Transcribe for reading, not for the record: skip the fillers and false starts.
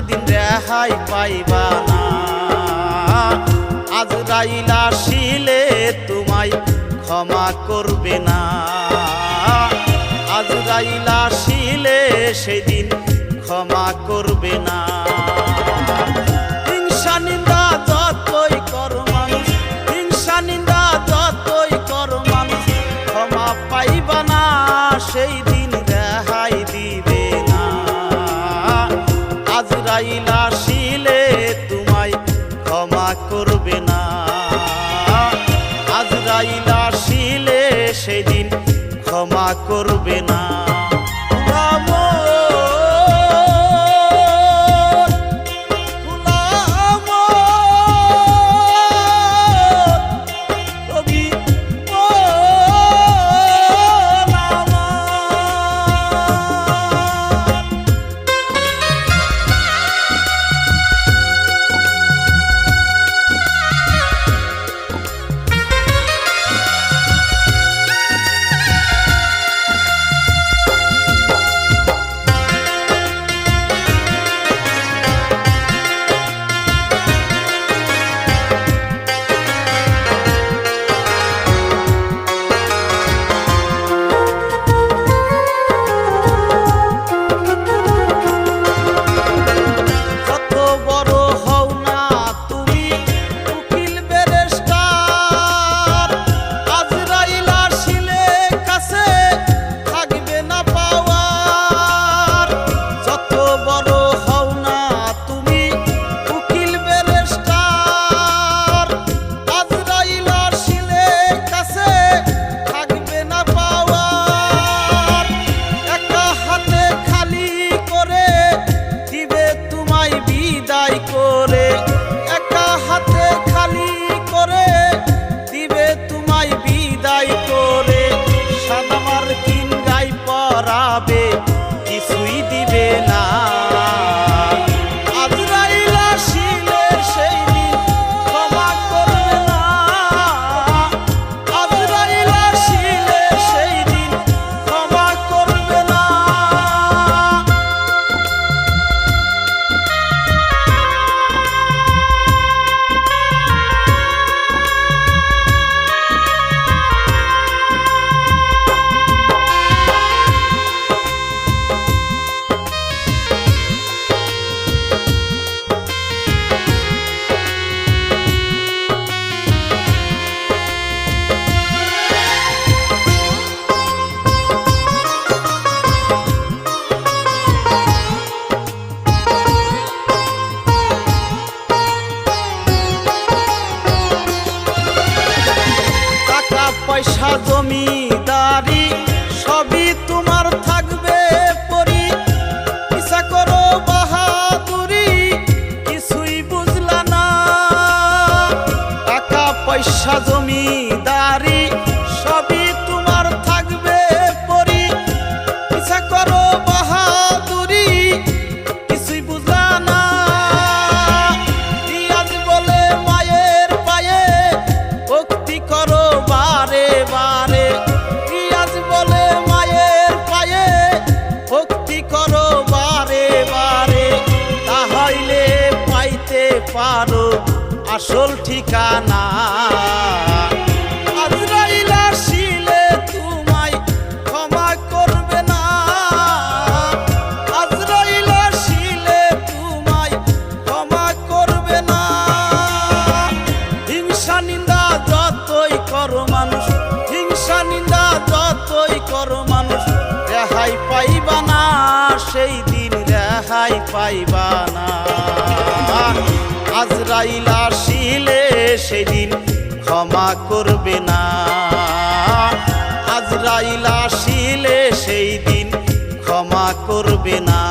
সেদিন রেহাই পাইবা না। আজরাইল আসিলে তোমায় ক্ষমা করবে না। আজরাইল আসিলে সেদিন ক্ষমা করবে না। হিংসা নিন্দা যতই কর মানুষ, হিংসা নিন্দা যতই কর মানুষ, ক্ষমা পাইবা না, সেই দিন রেহাই দিবে না। আজরাইল আসিলে তোমায় ক্ষমা করবে না। আজরাইল আসিলে সেদিন ক্ষমা করবে না। কিছুই দিবে না। আজরাইল আসিলে সেই দিন ক্ষমা করবে না। আজরাইল আসিলে সেই দিন ক্ষমা করবে না। পয়সা জমিদারি সবই তোমার থাকবে পরি, ইচ্ছা করো বাহাদুরি কিছুই বুঝলা না। টাকা পয়সা জমিদারি সবই তোমার থাকবে পরি, ইচ্ছা করো বাহাদুরি কিছুই বুঝলা না। রিয়াজ বলে মায়ের পায়ে ভক্তি করো বারে বারে, রিয়াজ বলে মায়ের পায়ে ভক্তি করো বারে বারে, তাহলে পাইতে পারো আসল ঠিকানা। আজরাইল আসিলে তোমায় ক্ষমা করবে না। আজরাইল আসিলে তোমায় ক্ষমা করবে না। হিংসা নিন্দা যতই করো মানুষ, হিংসা নিন্দা যতই করো মানুষ, রেহাই পাইবা না, সেই দিন রেহাই পাইবা না। আজরাইল আসিলে সেদিন ক্ষমা করবে না। আজরাইল আসিলে সেই দিন ক্ষমা করবে না।